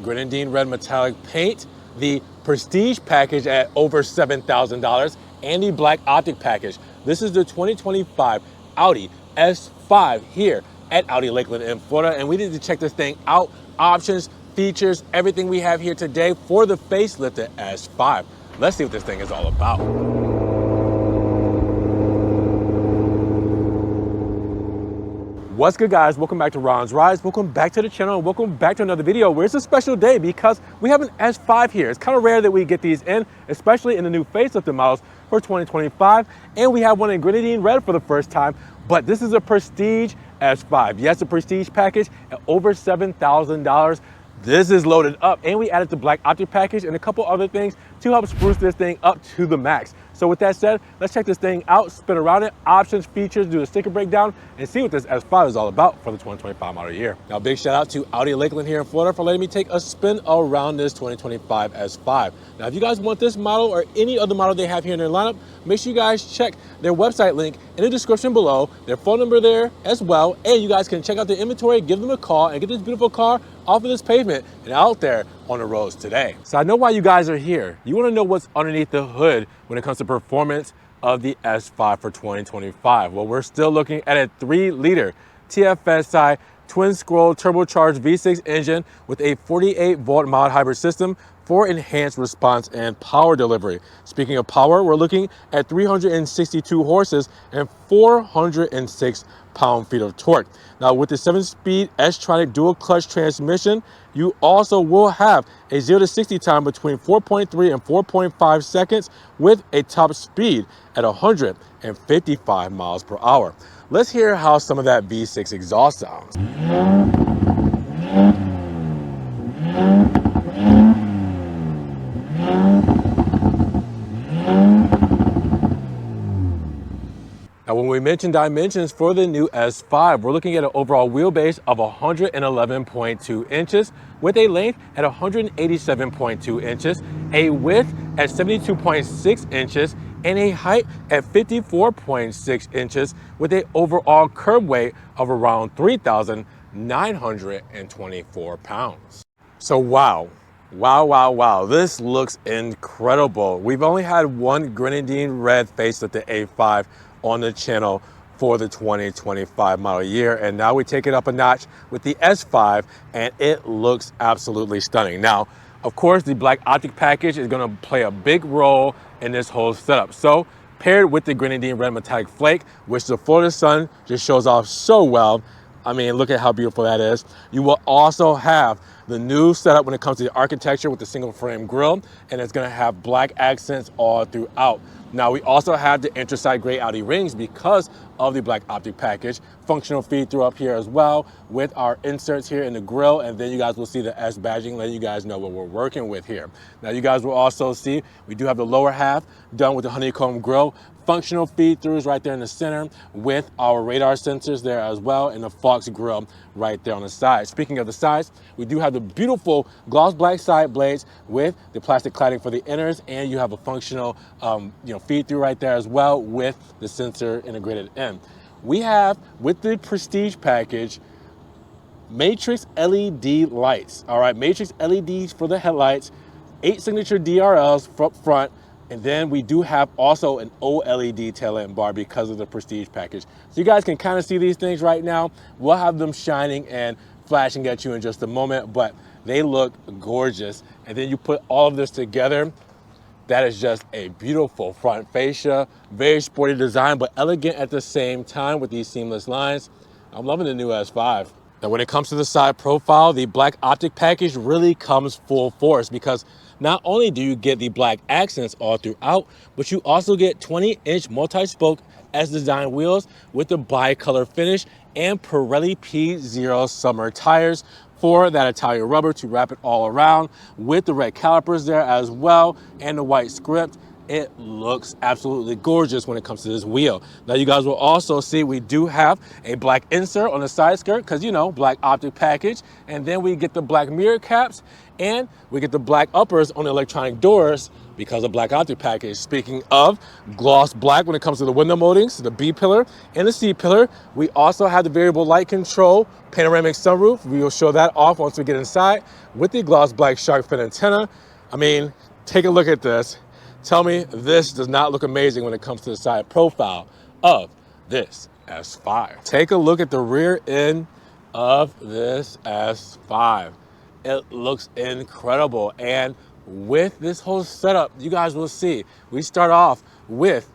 Grenadine red metallic paint, the Prestige package at over $7,000, and the black optic package. This is the 2025 Audi S5 here at Audi Lakeland in Florida, and we need to check this thing out. Options, features, everything we have here today for the facelifted S5. Let's see what this thing is all about. What's good, guys? Welcome back to Ron's Rides. Welcome back to the channel and welcome back to another video where it's a special day because we have an S5 here. It's kind of rare that we get these in, especially in the new facelifted models for 2025. And we have one in Grenadine red for the first time, but this is a Prestige S5. Yes, a Prestige package at over $7,000. This is loaded up, and we added the black optic package and a couple other things to help spruce this thing up to the max. So with that said, let's check this thing out, spin around it, options, features, do a sticker breakdown, and see what this S5 is all about for the 2025 model year. Now, big shout out to Audi Lakeland here in Florida for letting me take a spin around this 2025 S5. Now, if you guys want this model or any other model they have here in their lineup, make sure you guys check their website link in the description below, their phone number there as well, and you guys can check out their inventory, give them a call, and get this beautiful car off of this pavement and out there on the roads today. So I know why you guys are here. You want to know what's underneath the hood when it comes to performance of the S5 for 2025. Well, we're still looking at a 3-liter TFSI twin scroll turbocharged V6 engine with a 48-volt mild hybrid system for enhanced response and power delivery. Speaking of power, we're looking at 362 horses and 406 pound-feet of torque. Now, with the 7-speed S-tronic dual clutch transmission, you also will have a 0 to 60 time between 4.3 and 4.5 seconds with a top speed at 155 miles per hour. Let's hear how some of that V6 exhaust sounds. Now, when we mention dimensions for the new S5, we're looking at an overall wheelbase of 111.2 inches with a length at 187.2 inches, a width at 72.6 inches, and a height at 54.6 inches with an overall curb weight of around 3,924 pounds. So wow, this looks incredible. We've only had one Grenadine red facelifted A5 on the channel for the 2025 model year, and now we take it up a notch with the S5 and it looks absolutely stunning. Now, of course, the black optic package is going to play a big role in this whole setup. So paired with the Grenadine red metallic flake, which the Florida sun just shows off so well. I mean, look at how beautiful that is. You will also have the new setup when it comes to the architecture with the single frame grille, and it's going to have black accents all throughout. Now, we also have the anthracite gray Audi rings because of the black optic package. Functional feed through up here as well with our inserts here in the grille, and then you guys will see the S badging, letting you guys know what we're working with here. Now, you guys will also see we do have the lower half done with the honeycomb grille. Functional feed throughs right there in the center with our radar sensors there as well, and the Fox grille right there on the side. Speaking of the sides, we do have the beautiful gloss black side blades with the plastic cladding for the inners, and you have a functional feed through right there as well with the sensor integrated in. We have, with the Prestige package, matrix LED lights. All right, matrix LEDs for the headlights, 8 signature DRLs front, and then we do have also an OLED tail lamp bar because of the Prestige package. So you guys can kind of see these things right now. We'll have them shining and flashing at you in just a moment, but they look gorgeous. And then you put all of this together, that is just a beautiful front fascia, very sporty design, but elegant at the same time with these seamless lines. I'm loving the new S5. Now, when it comes to the side profile, the black optic package really comes full force because not only do you get the black accents all throughout, but you also get 20-inch multi-spoke S-design wheels with the bi-color finish and Pirelli P0 summer tires for that Italian rubber to wrap it all around with the red calipers there as well and the white script. It looks absolutely gorgeous when it comes to this wheel. Now you guys will also see we do have a black insert on the side skirt because, you know, black optic package. And then we get the black mirror caps and we get the black uppers on the electronic doors because of black optic package. Speaking of gloss black when it comes to the window moldings, the B pillar and the C pillar, we also have the variable light control, panoramic sunroof. We will show that off once we get inside with the gloss black shark fin antenna. I mean, take a look at this. Tell me this does not look amazing when it comes to the side profile of this S5. Take a look at the rear end of this S5. It looks incredible. And with this whole setup, you guys will see, we start off with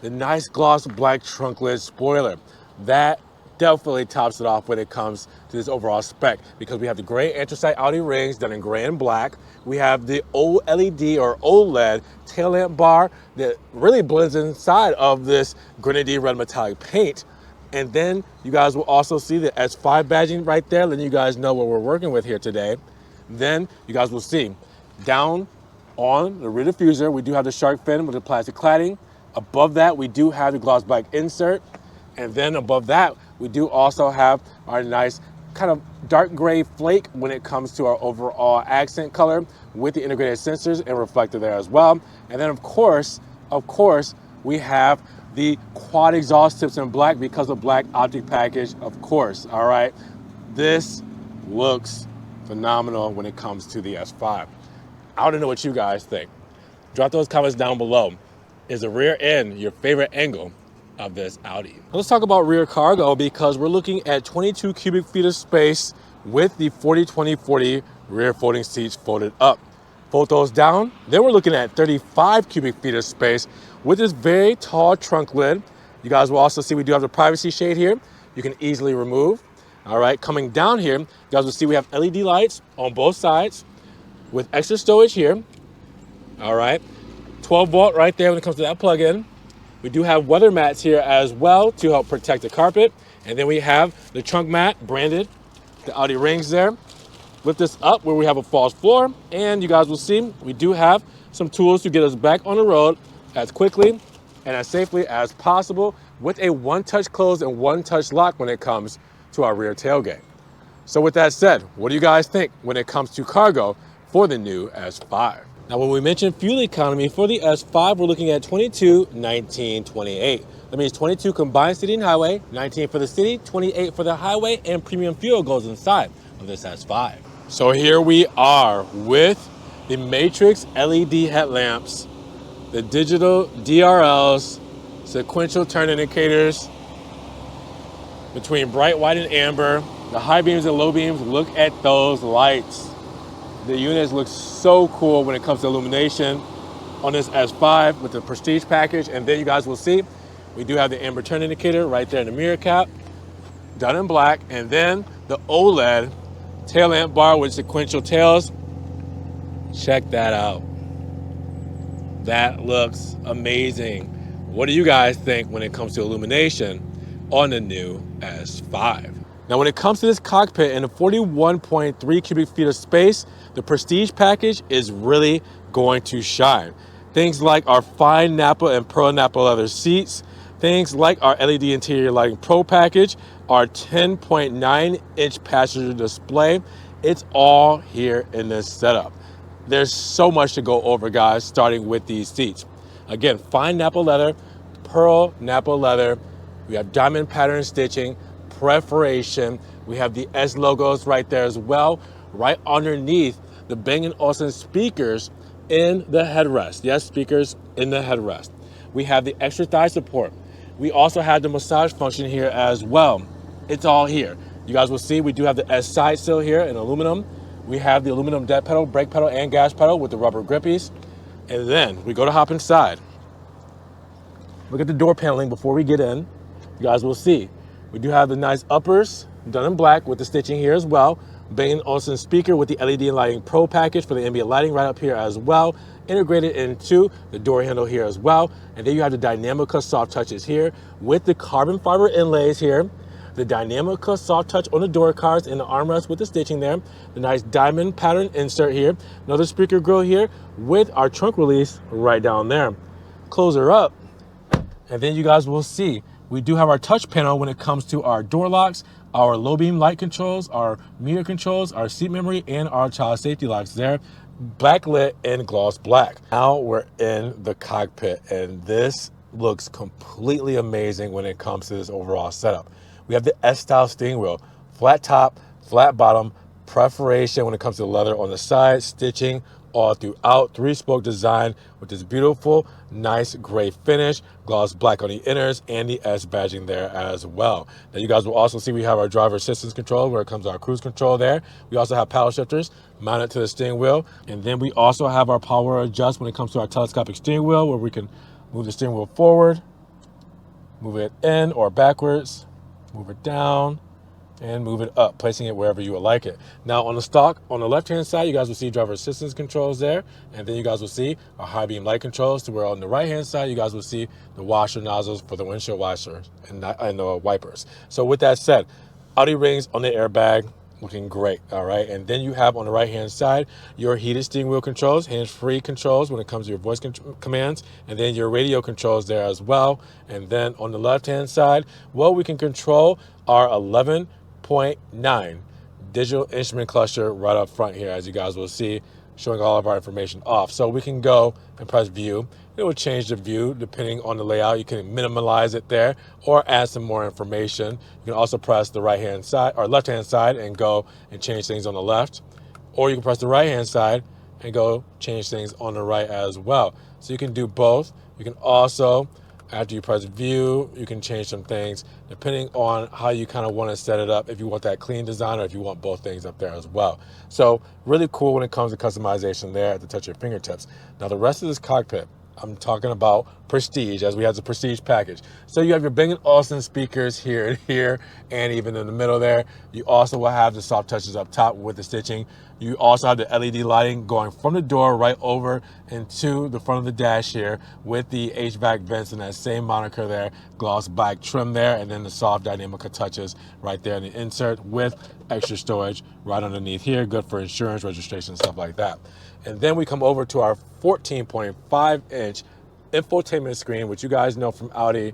the nice gloss black trunk lid spoiler. That definitely tops it off when it comes to this overall spec because we have the gray anthracite Audi rings done in gray and black. We have the OLED or OLED tail lamp bar that really blends inside of this Grenadine red metallic paint. And then you guys will also see the S5 badging right there, letting you guys know what we're working with here today. Then you guys will see down on the rear diffuser, we do have the shark fin with the plastic cladding. Above that, we do have the gloss black insert. And then above that, we do also have our nice kind of dark gray flake when it comes to our overall accent color with the integrated sensors and reflector there as well. And then of course, we have the quad exhaust tips in black because of black optic package, of course, all right? This looks phenomenal when it comes to the S5. I want to know what you guys think. Drop those comments down below. Is the rear end your favorite angle of this Audi? Let's talk about rear cargo because we're looking at 22 cubic feet of space with the 40-20-40 rear folding seats folded up. Fold those down, then we're looking at 35 cubic feet of space with this very tall trunk lid. You guys will also see we do have the privacy shade here. You can easily remove. All right, coming down here, you guys will see we have LED lights on both sides with extra stowage here. All right, 12 volt right there when it comes to that plug-in. We do have weather mats here as well to help protect the carpet. And then we have the trunk mat branded, the Audi rings there. Lift this up where we have a false floor. And you guys will see we do have some tools to get us back on the road as quickly and as safely as possible with a one-touch close and one-touch lock when it comes to our rear tailgate. So with that said, what do you guys think when it comes to cargo for the new S5? Now, when we mention fuel economy for the S5, we're looking at 22, 19, 28. That means 22 combined city and highway, 19 for the city, 28 for the highway, and premium fuel goes inside of this S5. So here we are with the Matrix LED headlamps, the digital DRLs, sequential turn indicators between bright white and amber, the high beams and low beams. Look at those lights. The units look so cool when it comes to illumination on this S5 with the Prestige package. And then you guys will see, we do have the amber turn indicator right there in the mirror cap, done in black. And then the OLED tail lamp bar with sequential tails. Check that out. That looks amazing. What do you guys think when it comes to illumination on the new S5? Now, when it comes to this cockpit and the 41.3 cubic feet of space, the Prestige package is really going to shine. Things like our fine Napa and pearl Napa leather seats, things like our LED interior lighting pro package, our 10.9-inch passenger display. It's all here in this setup. There's so much to go over, guys, starting with these seats. Again, fine Napa leather, pearl Napa leather. We have diamond pattern stitching, perforation. We have the S logos right there as well, right underneath the Bang & Olufsen speakers in the headrest. Yes, speakers in the headrest. We have the extra thigh support. We also have the massage function here as well. It's all here. You guys will see we do have the S side sill here in aluminum. We have the aluminum deck pedal, brake pedal, and gas pedal with the rubber grippies. And then we go to hop inside. Look at the door paneling before we get in. You guys will see we do have the nice uppers done in black with the stitching here as well. Bang & Olufsen speaker with the LED lighting pro package for the ambient lighting right up here as well. Integrated into the door handle here as well. And then you have the Dynamica soft touches here with the carbon fiber inlays here. The Dynamica soft touch on the door cards and the armrest with the stitching there. The nice diamond pattern insert here. Another speaker grill here with our trunk release right down there. close her up, and then you guys will see we do have our touch panel when it comes to our door locks, our low beam light controls, our mirror controls, our seat memory, and our child safety locks there. Backlit in gloss black. Now we're in the cockpit, and this looks completely amazing when it comes to this overall setup. We have the S-style steering wheel, flat top, flat bottom, perforation when it comes to leather on the side, stitching all throughout, 3-spoke design with this beautiful, nice gray finish, gloss black on the inners, and the S badging there as well. Now you guys will also see we have our driver assistance control where it comes to our cruise control there. We also have paddle shifters mounted to the steering wheel, and then we also have our power adjust when it comes to our telescopic steering wheel where we can move the steering wheel forward, move it in or backwards, move it down, and move it up, placing it wherever you would like it. Now on the stock, on the left-hand side, you guys will see driver assistance controls there, and then you guys will see our high beam light controls, to where on the right-hand side, you guys will see the washer nozzles for the windshield washers and the wipers. So with that said, Audi rings on the airbag, looking great, all right? And then you have on the right-hand side, your heated steering wheel controls, hands-free controls when it comes to your voice commands, and then your radio controls there as well. And then on the left-hand side, well, we can control our 11.9 digital instrument cluster right up front here, as you guys will see, showing all of our information off. So we can go and press view. It will change the view depending on the layout. You can minimize it there or add some more information. You can also press the right-hand side or left-hand side and go and change things on the left. Or you can press the right-hand side and go change things on the right as well. So you can do both. You can also, after you press view, you can change some things depending on how you kind of want to set it up, if you want that clean design or if you want both things up there as well. So really cool when it comes to customization there at the touch of your fingertips. Now the rest of this cockpit, I'm talking about Prestige, as we have the Prestige package. So you have your Bang & Olufsen speakers here and here, and even in the middle there. You also will have the soft touches up top with the stitching. You also have the LED lighting going from the door right over into the front of the dash here with the HVAC vents and that same moniker there, gloss black trim there, and then the soft Dynamica touches right there in the insert with extra storage right underneath here, good for insurance, registration, stuff like that. And then we come over to our 14.5-inch infotainment screen, which you guys know from Audi,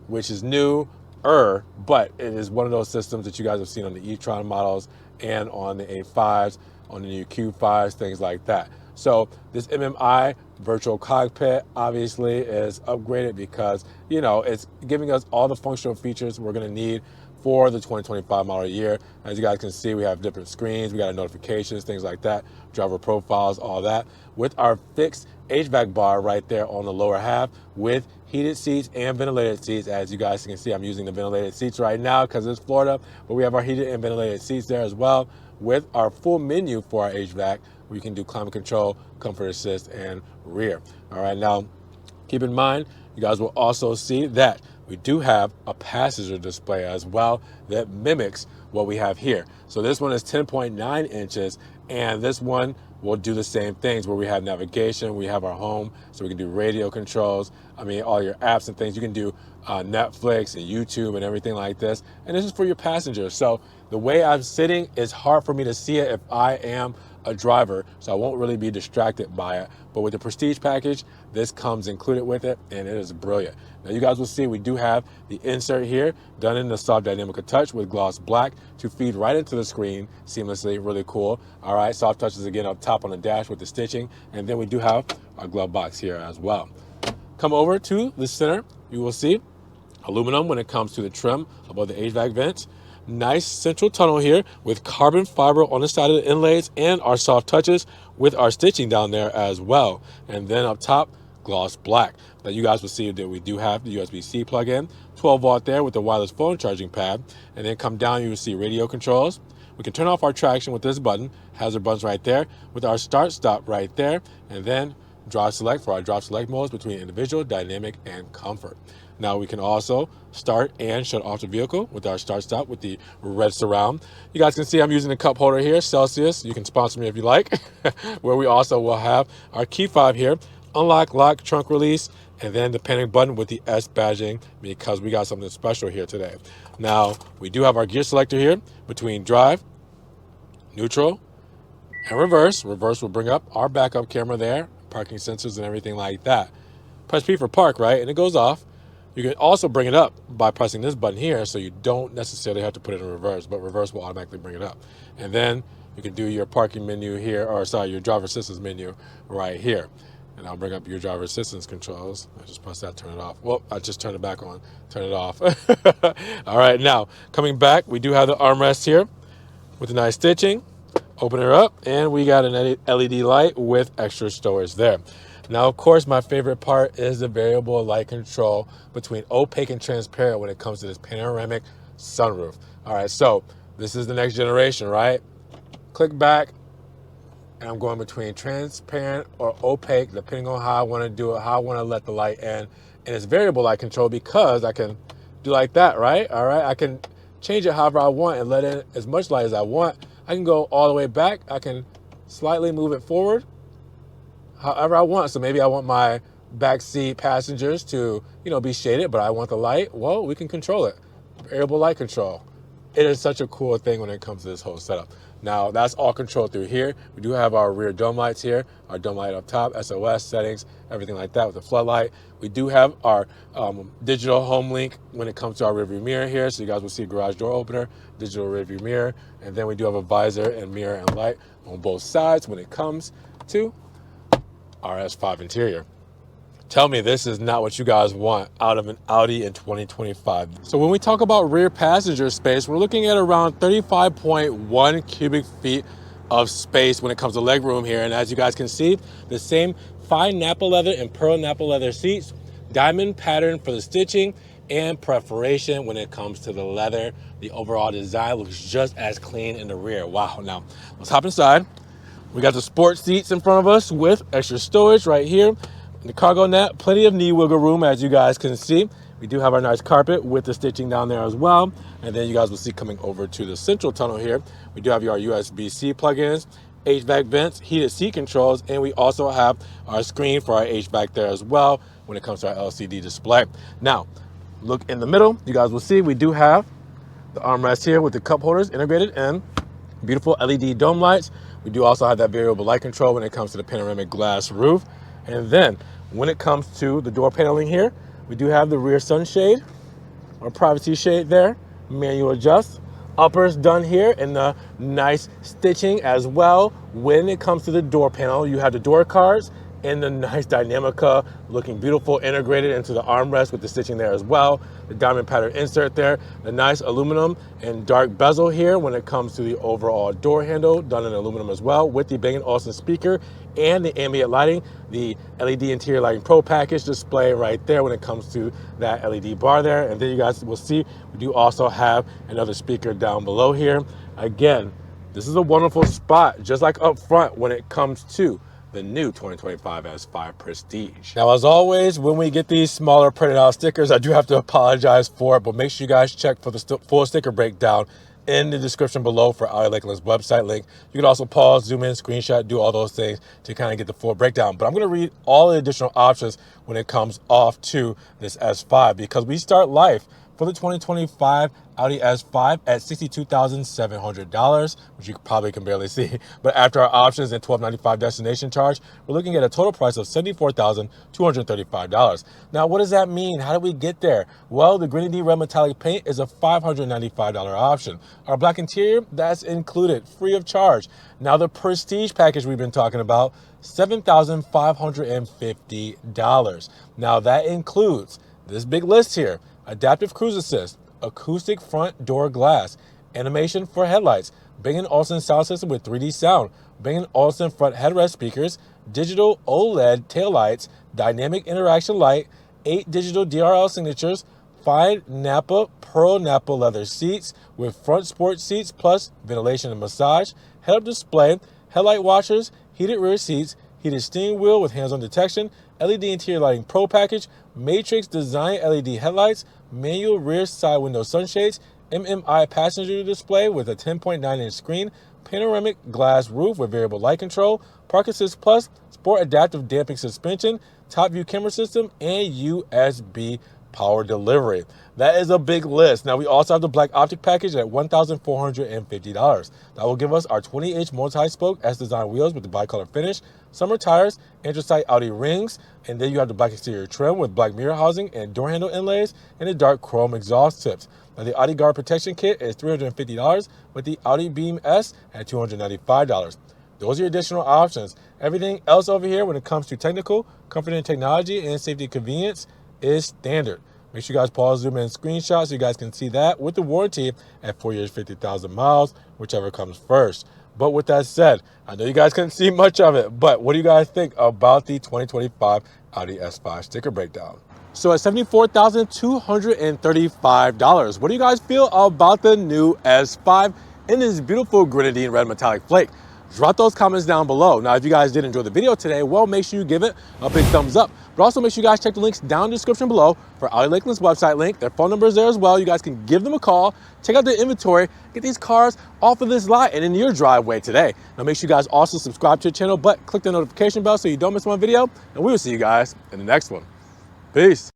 which is newer, but it is one of those systems that you guys have seen on the e-tron models and on the A5s, on the new Q5s, things like that. So this MMI virtual cockpit obviously is upgraded because, you know, it's giving us all the functional features we're going to need for the 2025 model year. As you guys can see, we have different screens, we got notifications, things like that, driver profiles, all that, with our fixed HVAC bar right there on the lower half with heated seats and ventilated seats. As you guys can see, I'm using the ventilated seats right now because it's Florida, but we have our heated and ventilated seats there as well with our full menu for our HVAC, where you can do climate control, comfort assist, and rear. All right, now keep in mind, you guys will also see that we do have a passenger display as well that mimics what we have here. So this one is 10.9 inches, and this one will do the same things where we have navigation, we have our home, so we can do radio controls. I mean, all your apps and things. You can do Netflix and YouTube and everything like this. And this is for your passengers. So the way I'm sitting, it's hard for me to see it if I am a driver, so I won't really be distracted by it. But with the Prestige package, this comes included with it, and it is brilliant. Now you guys will see we do have the insert here done in the soft Dynamica touch with gloss black to feed right into the screen seamlessly, really cool. All right, soft touches again up top on the dash with the stitching, and then we do have our glove box here as well. Come over to the center, you will see aluminum when it comes to the trim above the HVAC vents. Nice central tunnel here with carbon fiber on the side of the inlays and our soft touches with our stitching down there as well. And then up top, gloss black. Now you guys will see that we do have the USB-C plug-in, 12 volt there with the wireless phone charging pad. And then come down, you will see radio controls. We can turn off our traction with this button, hazard buttons right there, with our start stop right there, and then drive select for our drive select modes between individual, dynamic, and comfort. Now we can also start and shut off the vehicle with our start stop with the red surround. You guys can see I'm using the cup holder here, Celsius. You can sponsor me if you like, where we also will have our key fob here, unlock, lock, trunk release, and then the panic button with the S badging because we got something special here today. Now we do have our gear selector here between drive, neutral, and reverse. Reverse will bring up our backup camera there, parking sensors and everything like that. press P for park, right? And it goes off. You can also bring it up by pressing this button here, so you don't necessarily have to put it in reverse, but reverse will automatically bring it up. And then you can do your parking menu here, or sorry, your driver assistance menu right here. And I'll bring up your driver assistance controls. I just press that, turn it off. Well, I just turned it back on, turn it off. All right, now coming back, we do have the armrest here with the nice stitching. Open her up, and we got an LED light with extra storage there. Now, of course, my favorite part is the variable light control between opaque and transparent when it comes to this panoramic sunroof. All right, so this is the next generation, right? Click back, and I'm going between transparent or opaque, depending on how I want to do it, how I want to let the light in. And it's variable light control because I can do like that, right? All right, I can change it however I want and let in as much light as I want. I can go all the way back. I can slightly move it forward however I want. So maybe I want my backseat passengers to, be shaded, but I want the light. Well, we can control it. Variable light control. It is such a cool thing when it comes to this whole setup. Now, that's all controlled through here. We do have our rear dome lights here, our dome light up top, SOS settings, everything like that with the floodlight. We do have our digital home link when it comes to our rearview mirror here. So you guys will see garage door opener, digital rearview mirror, and then we do have a visor and mirror and light on both sides when it comes to our S5 interior. Tell me this is not what you guys want out of an Audi in 2025. So when we talk about rear passenger space, we're looking at around 35.1 cubic feet of space when it comes to leg room here. And as you guys can see, the same fine Napa leather and pearl Napa leather seats, diamond pattern for the stitching, and perforation when it comes to the leather. The overall design looks just as clean in the rear. Wow. Now, let's hop inside. We got the sport seats in front of us with extra storage right here. The cargo net, plenty of knee wiggle room, as you guys can see. We do have our nice carpet with the stitching down there as well. And then you guys will see coming over to the central tunnel here, we do have our USB-C plugins, HVAC vents, heated seat controls, and we also have our screen for our HVAC there as well when it comes to our LCD display. Now, look in the middle, you guys will see we do have the armrest here with the cup holders integrated in. Beautiful LED dome lights. We do also have that variable light control when it comes to the panoramic glass roof. And then when it comes to the door paneling here, we do have the rear sunshade or privacy shade there, manual adjust. Uppers done here in the nice stitching as well. When it comes to the door panel, you have the door cards and the nice Dynamica looking beautiful, integrated into the armrest with the stitching there as well. The diamond pattern insert there, the nice aluminum and dark bezel here when it comes to the overall door handle, done in aluminum as well, with the Bang & Olufsen speaker and the ambient lighting, the LED interior lighting pro package display right there when it comes to that LED bar there. And then you guys will see we do also have another speaker down below here. Again, this is a wonderful spot, just like up front when it comes to the new 2025 S5 Prestige. Now, as always, when we get these smaller printed out stickers, I do have to apologize for it, but make sure you guys check for the full sticker breakdown in the description below for Audi Lakeland's website link. You can also pause, zoom in, screenshot, do all those things to kind of get the full breakdown. But I'm going to read all the additional options when it comes off to this S5, because we start life for the 2025 Audi S5 at $62,700, which you probably can barely see. But after our options and $1,295 destination charge, we're looking at a total price of $74,235. Now, what does that mean? How did we get there? Well, the Grenadine red metallic paint is a $595 option. Our black interior, that's included, free of charge. Now, the Prestige package we've been talking about, $7,550. Now, that includes this big list here: adaptive cruise assist, acoustic front door glass, animation for headlights, Bang & Olufsen sound system with 3D sound, Bang & Olufsen front headrest speakers, digital OLED taillights, dynamic interaction light, 8 digital DRL signatures, 5 Napa pearl Napa leather seats with front sport seats plus ventilation and massage, head-up display, headlight washers, heated rear seats, heated steering wheel with hands-on detection, LED interior lighting pro package, matrix design LED headlights, manual rear side window sunshades, MMI passenger display with a 10.9-inch screen, panoramic glass roof with variable light control, Park Assist Plus, sport adaptive damping suspension, top view camera system, and USB power delivery. That is a big list. Now, we also have the black optic package at $1,450. That will give us our 20-inch multi-spoke S-Design wheels with the bicolor finish, summer tires, anthracite Audi rings, and then you have the black exterior trim with black mirror housing and door handle inlays and the dark chrome exhaust tips. Now, the Audi Guard Protection Kit is $350 with the Audi Beam S at $295. Those are your additional options. Everything else over here when it comes to technical, comfort and technology, and safety and convenience is standard. Make sure you guys pause, zoom in, screenshot so you guys can see that with the warranty at 4 years, 50,000 miles, whichever comes first. But with that said, I know you guys couldn't see much of it, but what do you guys think about the 2025 Audi S5 sticker breakdown? So at $74,235, what do you guys feel about the new S5 in this beautiful grenadine red metallic flake? Drop those comments down below. Now, if you guys did enjoy the video today, well, make sure you give it a big thumbs up. But also make sure you guys check the links down in the description below for Audi Lakeland's website link. Their phone number is there as well. You guys can give them a call, check out their inventory, get these cars off of this lot and in your driveway today. Now, make sure you guys also subscribe to the channel, but click the notification bell so you don't miss one video. And we will see you guys in the next one. Peace.